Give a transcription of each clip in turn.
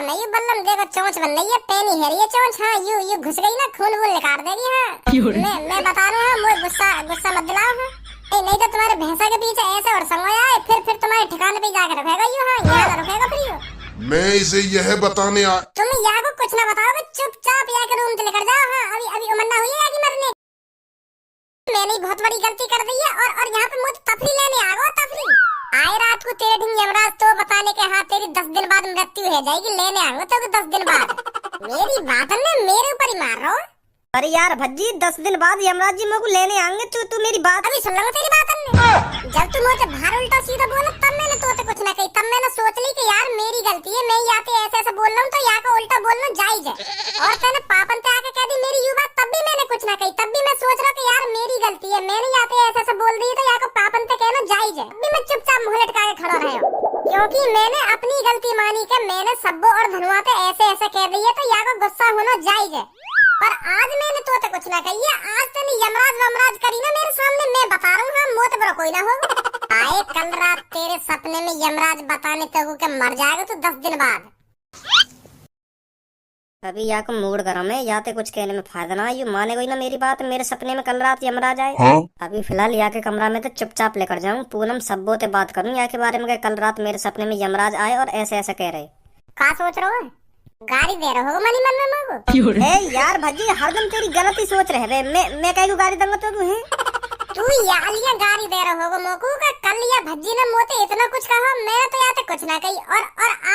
मैं ये बल्लम देखो चोंच बन रही है, पैनी है ये चोंच। हाँ यू घुस गई ना, खून वून निकाल देगी। हाँ मैं बता रहा हूँ, मुझे गुस्सा गुस्सा मत दिलाओ। हाँ नहीं तो तुम्हारे भैंसा के पीछे ऐसे और संग आए, फिर तुम्हारे ठिकाने पे जाकर रखेगा यू। हाँ यहाँ ना रखेगा फिर यू। मैं इसे यह बताने आ तुम यहाँ को कुछ ना बताओगे, चुपचाप यहाँ के रूम से लेकर जाओ। हाँ अभी उमरना हुई है कि मरने। मैंने बहुत बड़ी गलती कर दी है और यहाँ पे मुझे तफरी लेने आ गो। तफरी आए रात को तेरे ढिंग यमराज तो बताने के हाथ तेरी 10 दिन बाद मृत्यु हो जाएगी। लेने आऊंगा तो 10 दिन बाद। मेरी बात ने मेरे ऊपर ही मार रहा हो। अरे यार भज्जी 10 दिन बाद यमराज जी मेरे को लेने आएंगे। तू मेरी बात अभी सुन लो तेरी बात ने। जब तू मुझे बाहर उल्टा सीधा बोला तब मैंने तो कुछ ना कही। तब मैंने सोच ली कि यार मेरी गलती है, मैं यहाँ पे ऐसे ऐसे बोल रहा हूँ तो यहाँ का उल्टा बोलना जायज है। और तेने पापन पे आके कह दी मेरी यू बात, तब भी मैंने कुछ ना कही। तब भी मैं सोच रहा कि यार मेरी गलती है, मैंने यहाँ पे ऐसे ऐसे बोल दी तो यहाँ को पापन पे कहना जायज है। अभी मैं चुपचाप मुंह लटका के खड़ा रहा हूँ, क्योंकि मैंने अपनी गलती मानी कि मैंने सब्बो और धनुआ पे ऐसे ऐसे कह दी है तो यहाँ को गुस्सा होना जायज है। पर आज मैंने तो कुछ ना कही है। आज तूने यमराज वमराज करी ना मेरे सामने, मैं बता रहा हूँ। हाँ मोत बरो कोई ना होगा। आए कल रात तेरे सपने में यमराज बताने तो के मर जाएगा तो 10 दिन बाद। अभी यहाँ को मूड गरम है, या तो कुछ कहने में फायदा ना। यू माने कोई ना मेरी बात। मेरे सपने में कल रात यमराज आए। हाँ? अभी फिलहाल यहाँ के कमरा में तो चुपचाप लेकर जाऊँ। पूनम सब्बो ते बात करूँ यहाँ के बारे में, कल रात मेरे सपने में यमराज आए और ऐसे ऐसे कह रहे। क्या सोच रहे हो? गाड़ी दे रहे हो मनी मन में मोको? ए यार भज्जी हरदम तेरी गलती सोच रहे रे। मैं कहीं को गाड़ी दूंगा तो है तू यालिया गाड़ी दे रहे होगा मोको का। कल या भज्जी ने मोते इतना कुछ कहा, मैं तो यहाँ तक कुछ ना कही। और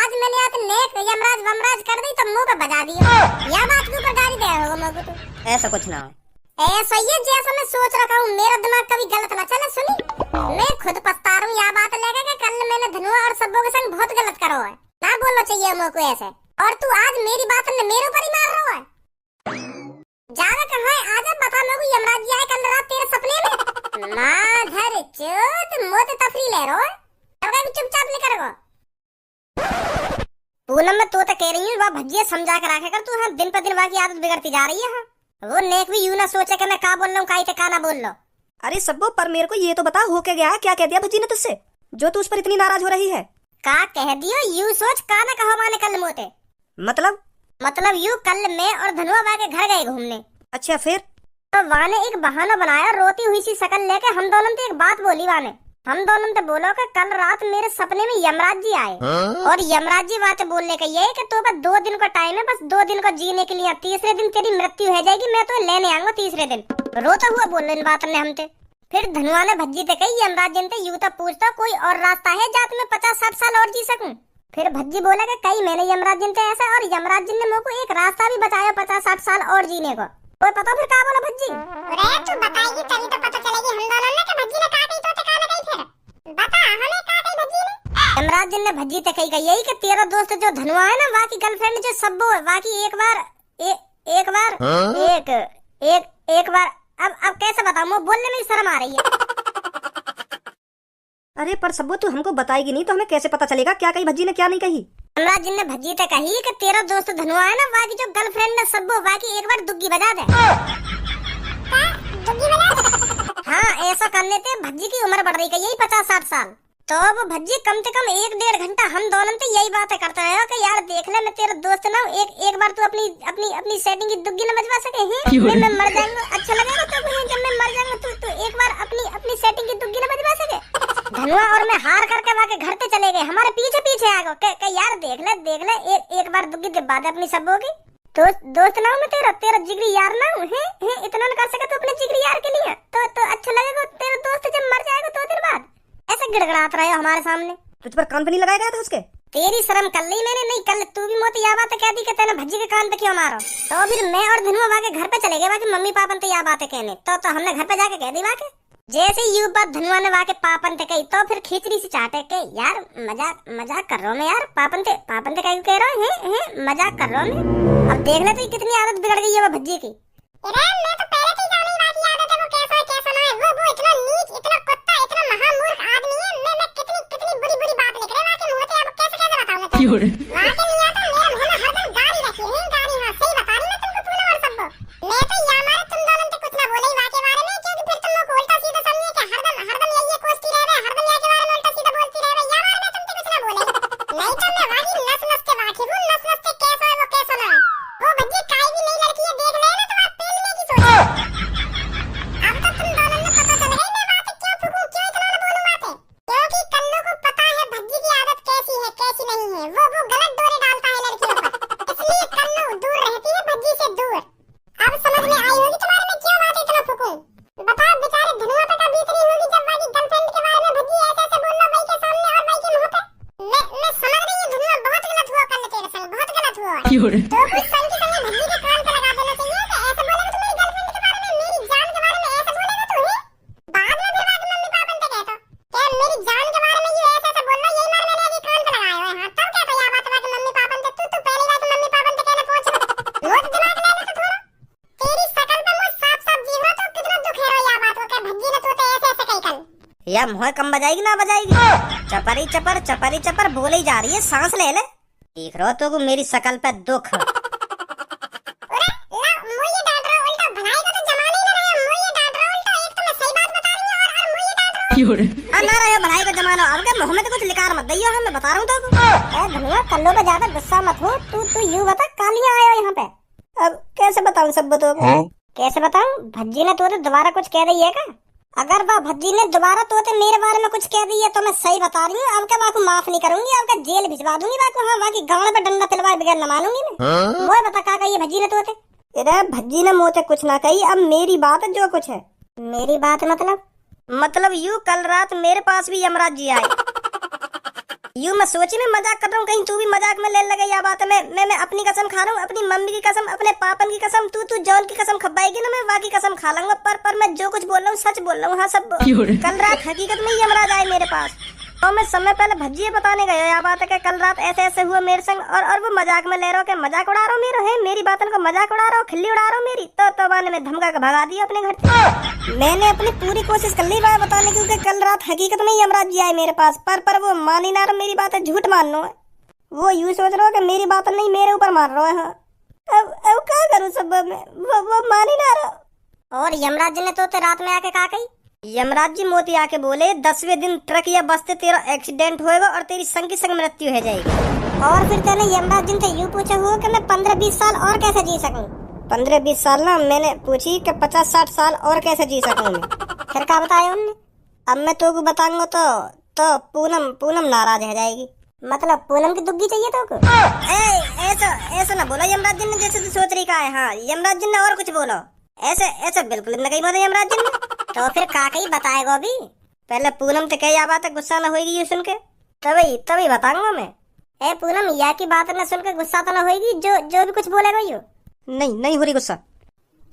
आज मैंने यहाँ नेक यमराज वमराज कर दी तो मुंह पे बजा दिया। या बात के ऊपर गाड़ी दे रहे होगा मोको तू? ऐसा कुछ ना हो। ऐसा ही जैसा मैं सोच रखा हूँ, मेरा दिमाग कभी गलत ना चले। सुनी मैं खुद पछता रहा हूँ यह बात लेकर के कल मैंने धनुआ और सब्बों के संग बहुत गलत करो है। ना बोलना चाहिए मोको ऐसे, और तू आज मेरी बात ने मेरे ऊपर ही मार रहा है। जागा कहाँ है? आजा बता मेरे को यमराज जी आए कल रात तेरे सपने में। माधर चोद मोते तफरी ले रहा है। अब चुपचाप लेकर गो। पूनम मैं तो कह रही हूँ वह भज्जिया समझा कर रखे कर तू। हाँ दिन पर दिन वहाँ की आदत बिगड़ती जा रही है। हाँ वो नेक भी यूं ना सोचे कि मैं का बोल रहा हूँ, काई ते का ना बोल लो। अरे सब्बो पर मेरे को ये तो बता हो क्या गया? क्या कह दिया भज्जी ने तुझसे जो तू उस पर इतनी नाराज हो रही है? का कह दियो यू सोच का ना कहो माने कल मोते। मतलब यू कल मैं और धनुआ बा के घर गए घूमने। अच्छा फिर? तो वाने एक बहाना बनाया, रोती हुई सी शक्ल लेके हम दोनों ने एक बात बोली। वाने हम दोनों ने बोलो कि कल रात मेरे सपने में यमराज जी आए। और यमराज जी बात बोलने का ये है कि तो बस 2 दिन का टाइम है, बस 2 दिन को जीने के लिए। तीसरे दिन तेरी मृत्यु हो जाएगी, मैं तो लेने आऊंगा तीसरे दिन। रोता हुआ बोल इन बात ने हमसे। फिर धनुआ ने भज्जी ते कही यमराज जी ने यूं तो पूछता कोई और रास्ता है जात में 50-60 साल और जी सकूं। फिर भज्जी बोला कि कई मैंने यमराज जी ने ऐसा, और यमराज जी ने मुझको एक रास्ता भी बताया 50-60 साल और जीने को। तो पता फिर क्या बोला भज्जी? अरे तू बताएगी तभी तो पता चलेगी हम दोनों ने कि भज्जी ने कहा कही तो कहा ना कही। फिर बता हमें कहा कही भज्जी ने? यमराज जी ने भज्जी ते कही यही कि तेरा दोस्त जो धनुआ है ना, वहाँ की गर्लफ्रेंड जो सब्बो वहाँ की एक बार अब कैसे बताऊं, मैं बोलने में शर्म आ रही है। अरे पर सब्बो तू हमको बताएगी नहीं तो हमें कैसे पता चलेगा क्या कही भज्जी ने क्या नहीं कही? यमराज जी ने भज्जी ते कही कि तेरा दोस्त धनुआ है ना, वहाँ की जो गर्लफ्रेंड है सब्बो वहाँ की एक बार दुग्गी बजा दे। दुग्गी बजा दे? हाँ ऐसा करने से भज्जी की उम्र बढ़ रही है यही 50-60 साल। तो वो भज्जी कम से कम 1-1.5 घंटा हम दोनों तो यही बातें करते रहे कि यार देख ले मैं तेरा दोस्त ना, एक बार तू अपनी सेटिंग की दुग्गी न बजवा सके हैं? मैं मर जाऊंगा अच्छा लगेगा तो जब मैं मर जाऊंगा तू एक बार अपनी सेटिंग की दुग्गी न बजवा सके? धनुआ और मैं हार करके वहाँ के घर पे चले गए, हमारे पीछे पीछे आ गए यार देख ले एक बार दुग्गी दे बात अपनी सब्बों की। दोस्त ना हूँ मैं तेरा जिगरी यार ना हूँ। इतना न कर सके तो अपने जिगरी यार के लिए तो अच्छा लगेगा। तेरा दोस्त जब मर जाएगा 2 दिन बाद ऐसे गिड़गड़ाते रहे हो हमारे सामने। तुझ पर कान पे नहीं लगाया गया था उसके? तेरी शर्म कर ली मैंने? नहीं कल तू भी मोती या बात कह दी कि तेने भज्जी के कान पे क्यों मारो। तो फिर मैं और धनुआ वहाँ के घर पे चले गए, बाकी मम्मी पापन तो या बातें कहने तो हमने घर पे जाके कह दी। वहाँ के जैसे यू बात धनुआ ने वहाँ के पापन ते कही तो फिर खिचड़ी से चाटे के यार मजाक कर रहा हूँ मैं यार। पापन ते कह रहा है मजाक कर रहा हूँ मैं। अब देख ले तो कितनी आदत बिगड़ गई है वो भज्जी की। मैं तो पहले से ही जानी बात आदत है वो कैसा ना है। वो इतना नीच इतना कुत्ता इतना महामूर्ख आदमी है। मैं कितनी बुरी बात लिख रहे वहाँ के मुंह से। अब कैसे बताऊं मैं? वहाँ के लिए तो मेरे मुंह में हरदम गाड़ी रखी है। गाड़ी हाँ सही बता रही मैं तुमको पूरा और सबको। मैं तो या मारे तुम दोनों तो कुछ ना बोले वहाँ के बारे में, क्योंकि फिर तुम लोग उल्टा सीधा समझे कि हरदम यही कोसती रह रहे, हरदम यहाँ के बारे में उल्टा सीधा बोलती रह रहे। या मारे मैं तुमसे कुछ ना बोले नहीं तो मैं वहाँ की नस के वाकिफ हूँ। नस नहीं है, वो गलत डोरे डालता है लड़कियों पर, इसलिए कन्नू दूर रहती है भज्जी से दूर। अब समझ में आई होगी तुम्हारे में क्यों बात इतना फूकूं। बताओ बेचारे धनुआ पे का बीत रही होगी जब वाली गर्लफ्रेंड के बारे में भज्जी ऐसे ऐसे बोल रहा भाई के सामने और भाई के मुंह पे। मैं समझ रही हूं धनुआ बहुत गलत हुआ कल तेरे संग, बहुत गलत हुआ। तो कुछ संग के संग भज्जी के कान पे लगा देना चाहिए कि ऐसे बोलेगा तो मेरी गर्लफ्रेंड के बारे में, मेरी जान के बारे में ऐसे बोलेगा तो ही बाद में फिर बाकी मम्मी पापा ने कहता क्या मेरी जान के बारे में ये ऐसे ऐसे बोलना, यही मार मैंने अभी कान पे लगाया हुआ है। हां तब क्या तो या बात बात मम्मी पापा ने तू पहली बात मम्मी पापा ने कहना पहुंच रोज दिमाग ले ले तो थोड़ा तेरी शकल पे मुझ साफ साफ जी हो तो कितना दुख है या बात हो के भज्जी ने तो ऐसे ऐसे कही कल। या मुँह कम बजाएगी ना बजाएगी, चपरी चपर बोले ही जा रही है, सांस ले ले। देख रहो तो मेरी शकल पे दुख। अरे ला मुझे डांट रहा उल्टा, भलाई का तो जमाना ही ना रहा, मुझे डांट रहा उल्टा। एक तो मैं सही बात बता रही हूं और मुझे डांट रहा। ना रहे भलाई का जमाना, अब क्या मुँह में तो कुछ लिकार मत दइयो, मैं बता रहा हूँ तो। धनुआ कल्लो पे ज्यादा गुस्सा मत हो, तू यूं बता कालियां आया यहाँ पे। अब कैसे बताऊँ सब तो, कैसे बताऊं? भज्जी ने तो दोबारा कुछ कह रही है क्या? अगर वह भज्जी ने दोबारा तो मेरे बारे में कुछ कह दी है तो मैं सही बता रही हूँ, अब क्या वाकू माफ नहीं करूंगी, अब क्या जेल भिजवा दूंगी वाकू। हाँ बाकी गांव में डंडा तलवार बगैर न मानूंगी मैं। वो बता का कही भज्जी ने तो इधर भज्जी ने मुँह से कुछ ना कही, अब मेरी बात जो कुछ है। मेरी बात मतलब यूं कल रात मेरे पास भी यमराज जी आए। यूं मैं सोची मैं मजाक कर रहा हूँ, कहीं तू भी मजाक में ले लगे या बात में। मैं अपनी कसम खा रहा हूँ, अपनी मम्मी की कसम, अपने पापन की कसम, तू जॉन की कसम खपाएगी ना, मैं बाकी कसम खा लूंगा। पर मैं जो कुछ बोल रहा हूँ सच बोल रहा हूँ। हाँ सब कल रात हकीकत में यमराज आए मेरे पास, तो मैं समय पहले भज्जी बताने गया या बात है कि कल रात ऐसे ऐसे हुआ मेरे संग, और वो मजाक में ले रहा हो कि मजाक उड़ा रहा हूँ मेरे, है मेरी बातन को मजाक उड़ा रहा हो, खिल्ली उड़ा रहा हूँ मेरी। तो मैंने में धमका के भगा दिया अपने घर से। मैंने अपनी पूरी कोशिश कर ली बात बताने की, क्योंकि कल रात हकीकत में यमराज जी आए मेरे पास, पर वो मान ही ना रहा मेरी बात है, झूठ मान लो है। वो यूं सोच रहा हो कि मेरी बात नहीं मेरे ऊपर मार रहा है। हाँ अब क्या करूँ सब में, वो मान ही ना रहा। और यमराज जी ने तो रात में आके कहा कही? यमराज जी मोती आके बोले 10वें दिन ट्रक या बस से तेरा एक्सीडेंट होएगा और तेरी संग की संग मृत्यु हो जाएगी। और फिर तेने यमराज जी से यूं पूछा हुआ कि मैं 15-20 साल और कैसे जी सकूं? 15-20 साल ना, मैंने पूछी कि 50-60 साल और कैसे जी सकूं मैं। फिर क्या बताया उन्होंने? अब मैं तो बताऊंगा तो पूनम नाराज हो जाएगी। मतलब पूनम की दुग्गी चाहिए तो ऐसा ना बोला यमराज जी ने जैसे तू सोच रही का है। हाँ यमराज जी ने और कुछ बोला, ऐसे बिल्कुल न कही बोला यमराज जी ने। तो फिर काकई बताएगा अभी? पहले पूनम से कही बात है, गुस्सा न होगी ये सुन के, तभी बताऊंगा मैं। ए पूनम या की बात न सुन के गुस्सा तो न होगी, जो भी कुछ बोलेगा यो? नहीं हो रही गुस्सा।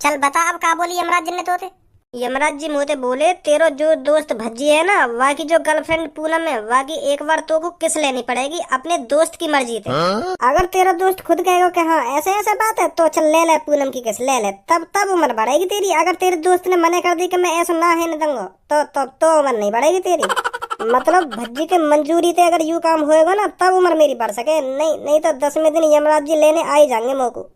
चल बता अब का बोली यमराज जी ने तो? यमराज जी मुझे बोले तेरो जो दोस्त भज्जी है ना, वाकी जो गर्लफ्रेंड पूनम है, वाकी एक बार तो को किस लेनी पड़ेगी अपने दोस्त की मर्जी से। अगर तेरा दोस्त खुद कहेगा कि हाँ ऐसे ऐसे बात है तो चल ले पूनम की किस ले, तब उम्र बढ़ेगी तेरी। अगर तेरे दोस्त ने मना कर दी कि मैं ऐसा ना है न दूंगा तो उम्र नहीं बढ़ेगी तेरी। मतलब भज्जी के मंजूरी से अगर यू काम होएगा ना तब उम्र मेरी बढ़ सके, नहीं तो 10वें दिन यमराज जी लेने आ ही जाएंगे मोको।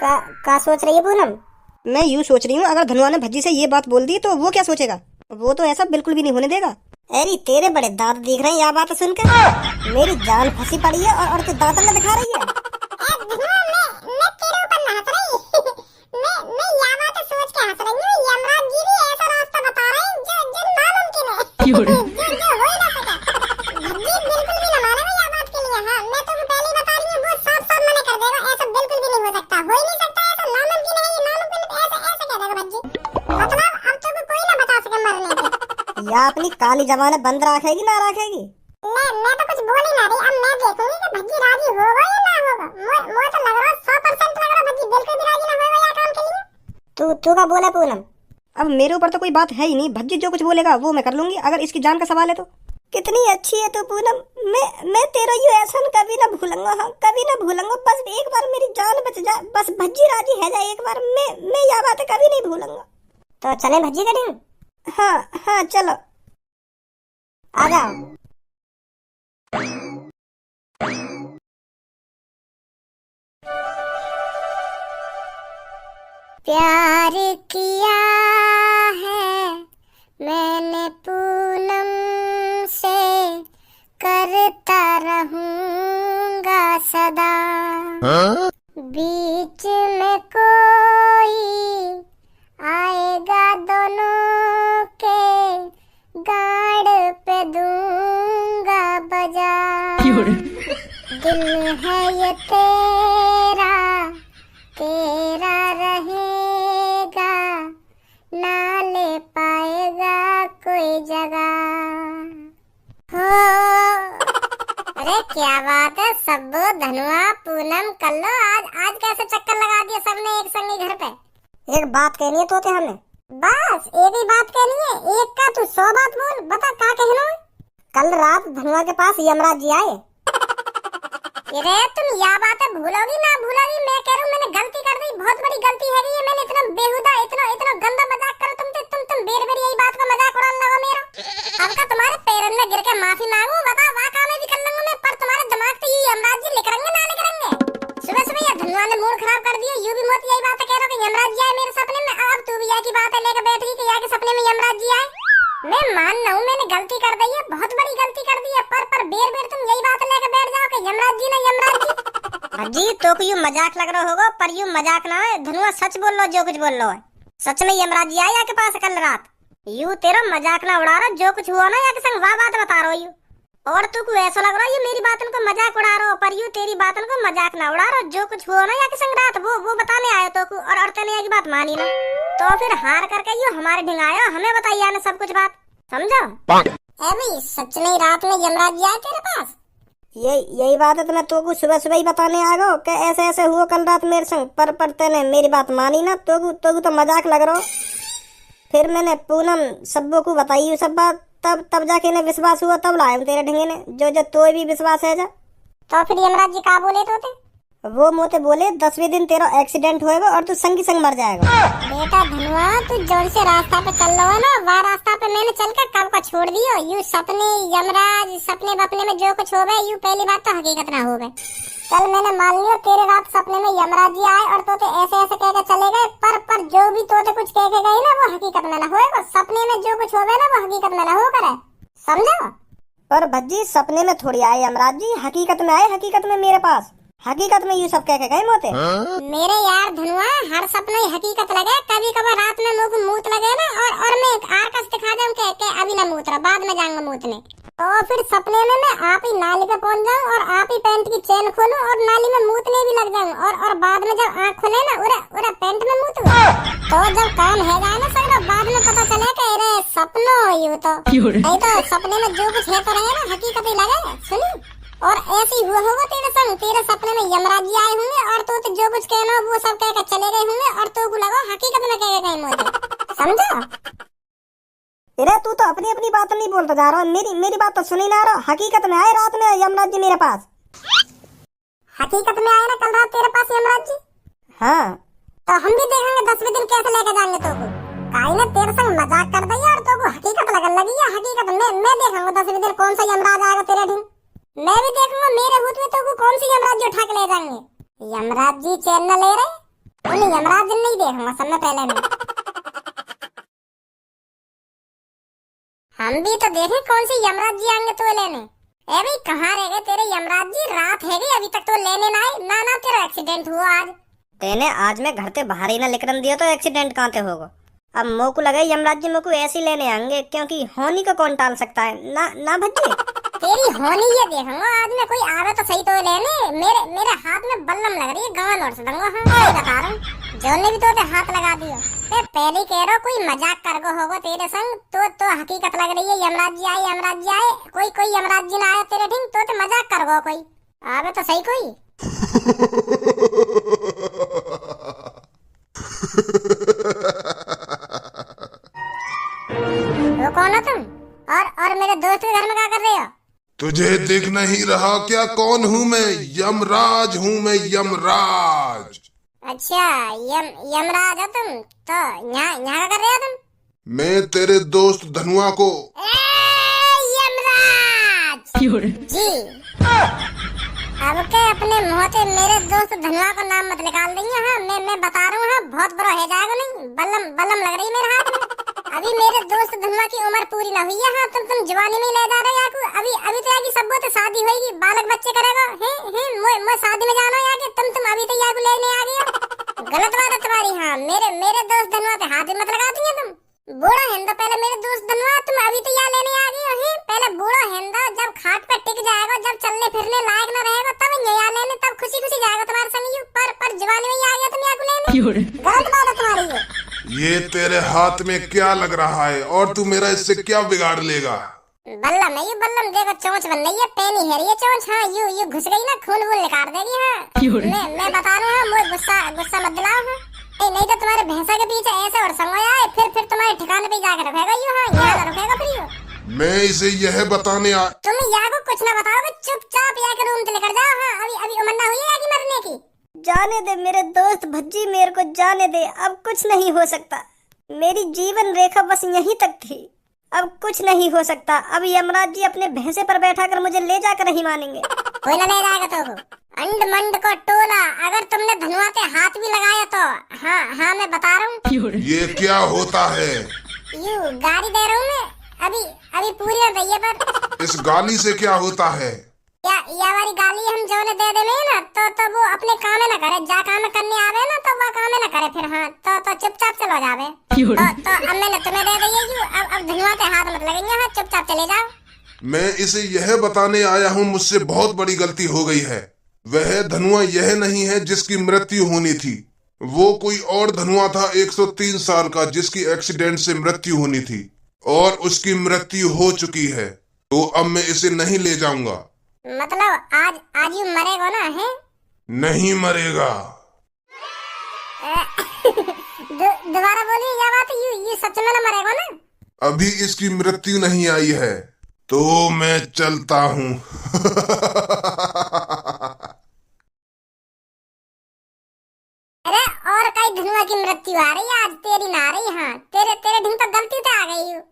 का सोच रही है पूनम? मैं यूँ सोच रही हूँ अगर धनुआ ने भज्जी से ये बात बोल दी तो वो क्या सोचेगा, वो तो ऐसा बिल्कुल भी नहीं होने देगा। अरे तेरे बड़े दांत दिख रहे हैं या बात सुन के, मेरी जान फंसी पड़ी है और तू दांत न दिखा रही है। मैं तेरे ऊपर ना हंस रही मैं या बात सोच के हंस रही हूँ। यमराज जी भी ऐसा रास्ता बता रहे हैं जो नामुमकिन है, जो हो ही ना सका। भज्जी बिल्कुल भी ना मानेगा या बात के लिए। हाँ मैं तो पहले ही बता रही हूँ, वो साफ साफ मना कर देगा, ऐसा बिल्कुल भी नहीं हो सकता, हो ही नहीं सकता, ऐसा नामुमकिन है, ये नामुमकिन ऐसे कह देगा भज्जी। मतलब अब तो कोई ना बता सके मरने पे। या अपनी काली जबान बंद रखेगी ना रखेगी? मैं तो कुछ बोल ही ना रही, अब मैं देखूंगी कि भज्जी राजी होगा या ना होगा। मुझे तो लग रहा 100% लग रहा भज्जी बिल्कुल भी राजी ना होगा या काम के लिए। तू का बोला पूनम? अब मेरे ऊपर तो कोई बात है ही नहीं, भज्जी जो कुछ बोलेगा वो मैं कर लूंगी, अगर इसकी जान का सवाल है तो। कितनी अच्छी है तू पूनम, मैं तेरा यू ऐसा कभी ना भूलूंगा। हाँ कभी ना भूलूंगा, बस एक बार मेरी जान बच जाए, बस भज्जी राजी है जाए एक बार, मैं यह बात कभी नहीं भूलूंगा। तो चले भज्जी का दिन? हाँ चलो आ जाओ। प्यार किया है मैंने पूनम से, करता रहूंगा सदा। बीच में कोई आएगा दोनों के गाड़ पे दूंगा बजा। दिल है ये तेरा, तेरा रहेगा, ना ले पाएगा कोई जगह हो। अरे क्या बात है सब्बू, धनुआ, पूनम, कल्लो, आज कैसे चक्कर लगा दिया सबने एक संग ही घर पे। एक बात कहनी है तोते हमें। बस एक ही बात कहनी है, एक का तू 100 बात बोल, बता क्या कहना है। कल रात धनुआ के पास यमराज जी आए। अरे तुम यह बात है भूलोगी ना भूलोगी, मैं कह रहा हूँ मैंने गलती कर दी, बहुत बड़ी गलती है ये। मैंने इतना बेहुदा इतना गंदा मजाक करो तुम बेर बेर यही बात का मजाक उड़ाने लगा मेरा। अब का तुम्हारे पैरों में गिर के माफी मांगू, बता वाह काम भी कर लूंगा मैं, पर तुम्हारे दिमाग तो ये यमराज जी लिख रहेंगे ना लिख रहेंगे। सुबह सुबह ये धनुआ ने मूड खराब कर दिया, यूं भी मत यही बात कह रहा कि यमराज जी आए मेरे सपने में। अब तू भी यह की बात है लेकर बैठ गई कि यहाँ के सपने में यमराज जी आए। मैं मान रहा हूँ मैंने गलती कर दी है, बहुत बड़ी गलती कर दी है, पर बेर बेर तुम यही बात लेकर बैठ जाओ कि यमराज जी ना यमराज जी। भज्जी तो को यूं मजाक लग रहा होगा, पर यूं मजाक ना है। धनुआ सच बोल लो, जो कुछ बोल लो है सच में यमराज जी आए के पास कल रात। यूं तेरा मजाक ना उड़ा रहा, जो कुछ हुआ ना या के संग वाह बात बता रहा हो। और तू को ऐसा लग रहा है ये मेरी बातन को मजाक उड़ा रहा हो, पर यूं तेरी बातन को मजाक ना उड़ा रहा। जो कुछ हुआ ना या के संग रात वो बताने आया तो को, और तने की बात मानी ना, तो फिर हार करके यूं हमारे ढिंगायो, हमें बताइए ना सब कुछ बात, समझो। भाई सच में रात में यमराज जी आए तेरे पास? यही बात है, तो को सुबह सुबह ही बताने आ गो कि ऐसे ऐसे हुआ कल रात मेरे संग, पर तेने मेरी बात मानी ना, तो मजाक लग रहा। फिर मैंने पूनम सब्बू को बताई सब बात, तब जाके इन्हें विश्वास हुआ, तब लाए तेरे ढंगे ने, जो तो भी विश्वास है जा। तो फिर यमराज जी का बोले तो थे? वो मोते बोले 10वें दिन तेरा एक्सीडेंट होएगा और तू संग मर जाएगा। बेटा धनुआ, तू जोर से रास्ता पे चल रहा है ना, वह रास्ता पे मैंने चल कर कब का छोड़ दियो। यू सपने यमराज सपने बपने में जो कुछ हो गए, यू पहली बात तो हकीकत ना हो गए। कल मैंने मान लिया तेरे रात सपने में यमराज जी आए और तोते ऐसे ऐसे कह के चले गए, पर जो भी तोते कुछ कह के गए ना वो हकीकत में ना होएगा। सपने में जो कुछ हो गए ना वो हकीकत में ना हो करे, समझो। पर भज्जी सपने में थोड़ी आए यमराज जी, हकीकत में आए, हकीकत में मेरे पास, हकीकत में यू सब कह के गए मोते। मेरे यार धनुआ, हर सपना ही हकीकत लगे, कभी कभार रात में मुंह को मूत लगे ना, और मैं आरकस दिखा दूं के अभी ना मूत रहा, बाद में जाऊंगा मूतने, तो फिर सपने में मैं आप ही नाली पे पहुंच जाऊं और आप ही पैंट की चेन खोलूं और नाली में मूतने भी लग जाऊं, और बाद में जब आँख खुले ना उरे पैंट में मूत, तो जब काम है जाए ना सर, बाद में पता चले कि अरे सपनो यू तो नहीं, तो सपने में जो कुछ है तो रहे ना, हकीकत ही लगे। सुनी, और ऐसे ही हुआ होगा तेरे संग, तेरे सपने में यमराज जी आए होंगे और तो जो कुछ कहना वो सब कह के चले गए होंगे, और तो को लगा हकीकत में कह गए मुझे, समझो। अरे तू तो अपनी अपनी बात नहीं बोलता जा रहा, मेरी बात तो सुनी ना रहा। हकीकत में आए रात में यमराज जी मेरे पास, हकीकत में आए ना कल रात तेरे पास यमराज जी? हाँ। तो हम भी देखेंगे 10वें दिन कैसे लेके जाएंगे तो को। काई ने तेरे संग मजाक कर दिया और तो को हकीकत लगन लगी है। हकीकत मैं देखूंगा 10वें दिन कौन सा यमराज आएगा तेरे ढिंग, मैं भी देखूंगा मेरे भूत में तो को कौन सी यमराज जी उठा के ले जाएंगे। यमराज जी चैन न ले रहे, उन्हें यमराज जी नहीं देखूंगा सब में पहले में। हम भी तो देखें कौन सी यमराज जी आएंगे तो लेने। ए भाई कहाँ रह गए तेरे यमराज जी, रात है गई अभी तक तो लेने ना आए ना तेरा एक्सीडेंट हुआ आज। तेने आज मैं घर से बाहर ही ना निकलने दिया तो एक्सीडेंट कहाँ से होगा। अब मोको लगे यमराज जी मोको ऐसे ही लेने आएंगे, क्योंकि होनी को कौन टाल सकता है ना भज्जी। तेरी होनी ये देखूंगा आज में कोई आवे तो सही तो लेने। मेरे हाथ में बल्लम लग रही है, गाँव लौट से दूंगा। हाँ बता रहा हूँ, जोने भी तो हाथ लगा दियो। पहले कह रहा कोई मजाक कर गो होगा तेरे संग, तो हकीकत लग रही है यमराज जी आए। कोई यमराज जी ना आया तेरे ठीक तो मजाक कर गो कोई आवे तो सही कोई। वो कौन हो तुम, और मेरे दोस्त के घर में क्या कर रहे हो? तुझे दिख नहीं रहा क्या कौन हूँ मैं? यमराज हूँ मैं, यमराज। अच्छा यमराज हो तुम, तो यहाँ क्या कर रहे हो तुम? मैं तेरे दोस्त धनुआ को। यमराज जी, अब के अपने मुँह से मेरे दोस्त धनुआ को नाम मत निकाल देंगे। हाँ मैं बता रहा हूँ, हाँ बहुत बड़ा है जाएगा नहीं, बल्लम लग रही है मेरे हाथ में। अभी मेरे दोस्त धनुआ की उम्र पूरी ना हुई है। हाँ तुम जवानी में ले जा रहे हो अभी तो याकी सब तो शादी होगी, बालक बच्चे करेगा है मैं शादी में जाना है तुम अभी तो याकू लेने आ गए। गलत बात है तुम्हारी। हाँ मेरे दोस्त धनुआ पे हाथ मत लगा दिए तुम। बूढ़ा हिंदा पहले मेरे दोस्त धनवा, तुम अभी तो यहाँ लेने आ गई हो हैं? पहले बूढ़ा हिंदा जब खाट पे टिक जाएगा, जब चलने फिरने लायक न रहेगा, तब यहाँ लेने, तब खुशी खुशी जाएगा तुम्हारे संग। यू पर जवानी में ही आ गया तुम यहाँ को लेने। गलत बात है तुम्हारी ये तेरे हाथ में क्या लग रहा है और तू मेरा इससे क्या बिगाड़ लेगा? बल्लम नहीं, ये बल्लम देखो चोंच बन रही है, पेनी है ये चोंच। हाँ यू घुस गई ना, खून वून निकाल देगी। हाँ मैं बता रहा हूँ, मुझे गुस्सा मत दिलाओ। हाँ नहीं तो तुम्हारे भैंसा के पीछे ऐसे और संग आए, फिर तुम्हारे ठिकाने पे जाकर रखेगा यू। हाँ यहाँ रखेगा फिर यू। मैं इसे यह बताने तुम यहाँ को कुछ ना बताओगे, चुपचाप यहाँ के रूम से निकल जाओ। हाँ अभी उमन्ना हुई है कि मरने की? जाने दे मेरे दोस्त भज्जी, मेरे को जाने दे, अब कुछ नहीं हो सकता। मेरी जीवन रेखा बस यहीं तक थी, अब कुछ नहीं हो सकता। अब यमराज जी अपने भैंसे पर बैठा कर मुझे ले जाकर नहीं मानेंगे। कोई ना ले जाएगा तो अंड मंड को टोला, अगर तुमने धनुआ पे हाथ भी लगाया तो हाँ मैं बता रहा हूँ। ये क्या होता है? यू गाड़ी दे रहा हूँ मैं, अभी पूरी हो गई है। पर इस गाली से क्या होता है? या वाली गाली हम जो ने दे देने ना, तो वो अपने काम ना करे, जा काम करने आवे ना तो वो काम ना करे फिर। हाँ तो चुपचाप चलो जावे। तो अब मैंने तुम्हें दे दी है यू, अब धनुआ पे हाथ मत लगेंगे। हाँ चुपचाप चले जाओ। मैं इसे यह बताने आया हूँ, मुझसे बहुत बड़ी गलती हो गई है। वह धनुआ यह नहीं है जिसकी मृत्यु होनी थी, वो कोई और धनुआ था 103 साल का, जिसकी एक्सीडेंट से मृत्यु होनी थी और उसकी मृत्यु हो चुकी है। तो अब मैं इसे नहीं ले जाऊंगा। मतलब आज यू मरेगा ना? है नहीं मरेगा। दोबारा बोलिए ये बात, यू सच में ना मरेगा ना? अभी इसकी मृत्यु नहीं आई है तो मैं चलता हूँ। अरे और कई धनुआ की मृत्यु आ रही है, आज तेरी ना आ रही। हाँ तेरे दिन तो गलती से आ गई।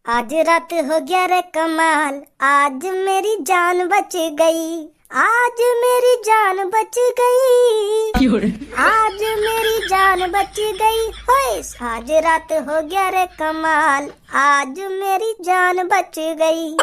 आज रात हो गया रे कमाल, आज मेरी जान बच गई, आज मेरी जान बच गई, आज मेरी जान बच गई। होए आज रात हो गया रे कमाल, आज मेरी जान बच गई।